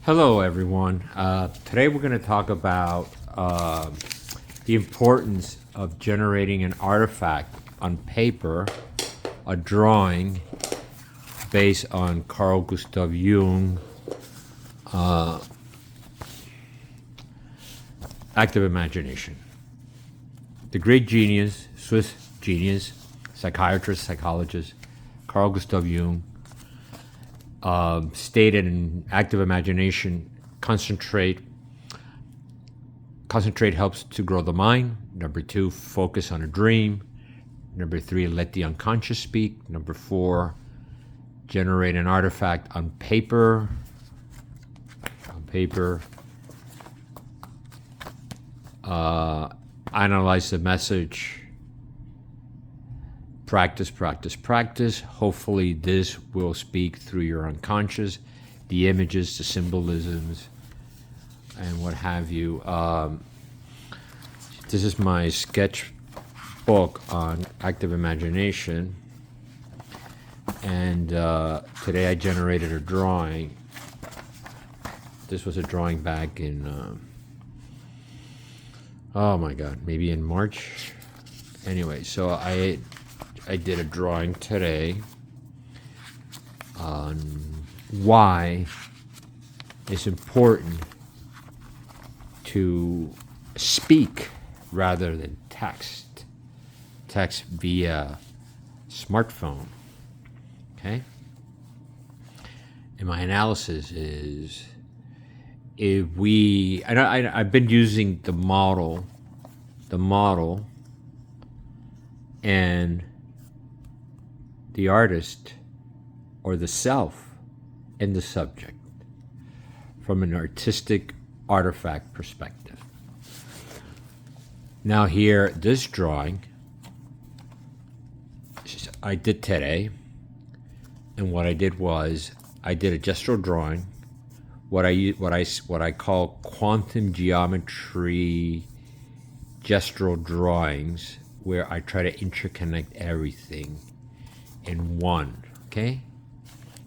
Hello, everyone. Today we're going to talk about the importance of generating an artifact on paper, a drawing based on Carl Gustav Jung, active imagination. The great genius, Swiss genius, psychiatrist, psychologist, Carl Gustav Jung, stated in active imagination, concentrate helps to grow the mind. Number 2, focus on a dream. Number 3, let the unconscious speak. Number 4, generate an artifact on paper. Analyze the message. Practice. Hopefully this will speak through your unconscious, the images, the symbolisms, and what have you. This is my sketch book on active imagination. And today I generated a drawing. This was a drawing back in, oh my God, maybe in March. Anyway, so I did a drawing today on why it's important to speak rather than text via smartphone. Okay? And my analysis is, if we, I've been using the model and the artist or the self and the subject from an artistic artifact perspective. Now here, this drawing I did today, and what I did was I did a gestural drawing, what I call quantum geometry gestural drawings, where I try to interconnect everything in one, okay?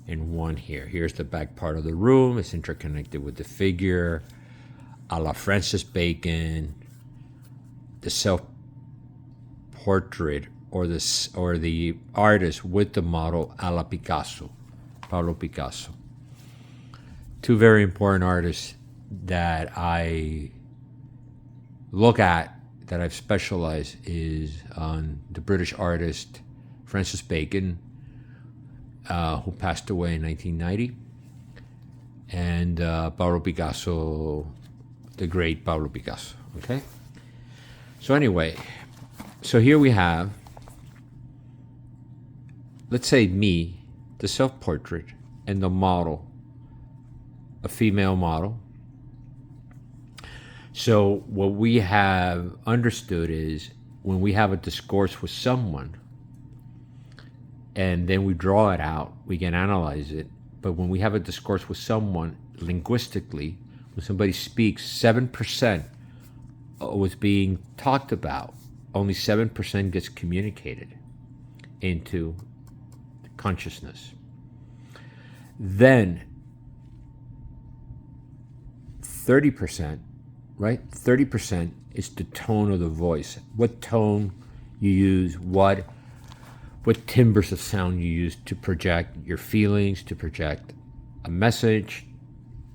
In one here. Here's the back part of the room. It's interconnected with the figure, a la Francis Bacon, the self-portrait, or the artist with the model, a la Picasso, Pablo Picasso. Two very important artists that I look at, that I've specialized, is on the British artist Francis Bacon, who passed away in 1990, and Pablo Picasso, the great Pablo Picasso. Okay? So anyway, so here we have, let's say me, the self-portrait, and the model, a female model. So what we have understood is, when we have a discourse with someone, and then we draw it out, we can analyze it. But when we have a discourse with someone, linguistically, when somebody speaks, 7% was being talked about. Only 7% gets communicated into consciousness. Then 30%, right? 30% is the tone of the voice. What tone you use, what timbres of sound you use to project your feelings, to project a message.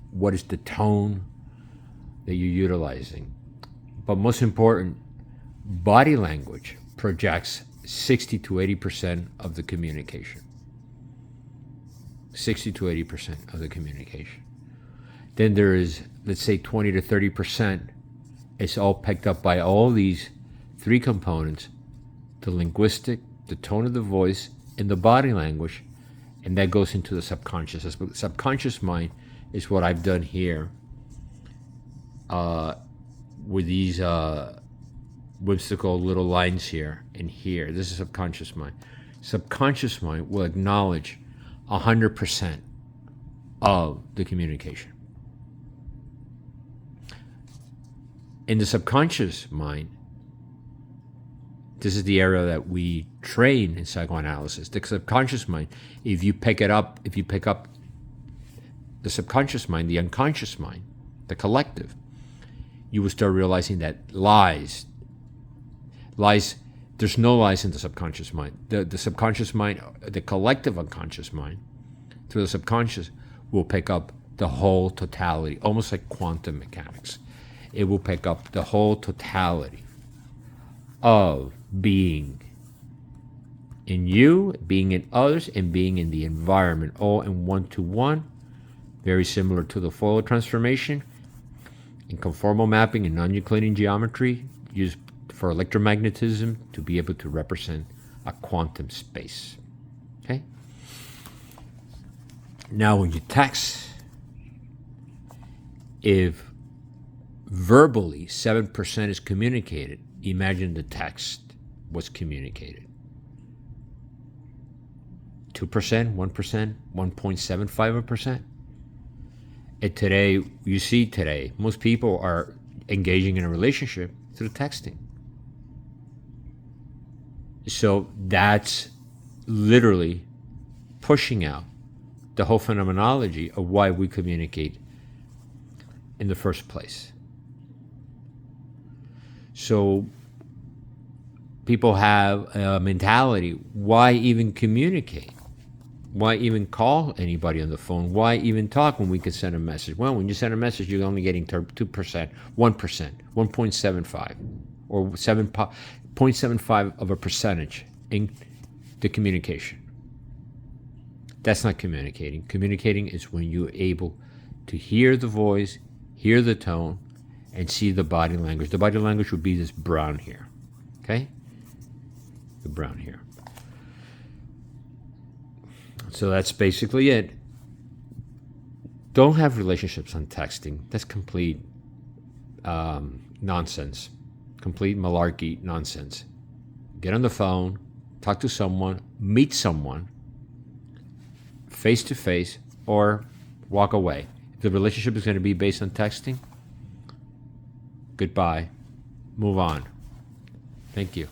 What is the tone that you're utilizing? But most important, body language projects 60 to 80% of the communication. 60 to 80% of the communication. Then there is, let's say, 20 to 30%. It's all picked up by all these three components: the linguistic, the tone of the voice, and the body language, and that goes into the subconscious. The subconscious mind is what I've done here with these whimsical little lines here and here. This is subconscious mind. Subconscious mind will acknowledge 100% of the communication. In the subconscious mind, this is the area that we train in psychoanalysis. The subconscious mind, if you pick up the subconscious mind, the unconscious mind, the collective, you will start realizing that lies, there's no lies in the subconscious mind. The subconscious mind, the collective unconscious mind, through the subconscious, will pick up the whole totality, almost like quantum mechanics. It will pick up the whole totality of being in you, being in others, and being in the environment, all in one-to-one, very similar to the Fourier transformation in conformal mapping and non-Euclidean geometry used for electromagnetism to be able to represent a quantum space. Okay? Now when you text, if verbally 7% is communicated, imagine the text was communicated. 2%, 1%, 1.75%. And today, you see today, most people are engaging in a relationship through texting. So that's literally pushing out the whole phenomenology of why we communicate in the first place. So people have a mentality, why even communicate? Why even call anybody on the phone? Why even talk when we can send a message? Well, when you send a message, you're only getting 2%, 1%, 1.75, or 0.75 of a percentage in the communication. That's not communicating. Communicating is when you're able to hear the voice, hear the tone, and see the body language. The body language would be this brown here, okay? The brown here. So that's basically it. Don't have relationships on texting. That's complete nonsense. Complete malarkey nonsense. Get on the phone, talk to someone, meet someone, face to face, or walk away. If the relationship is going to be based on texting, goodbye. Move on. Thank you.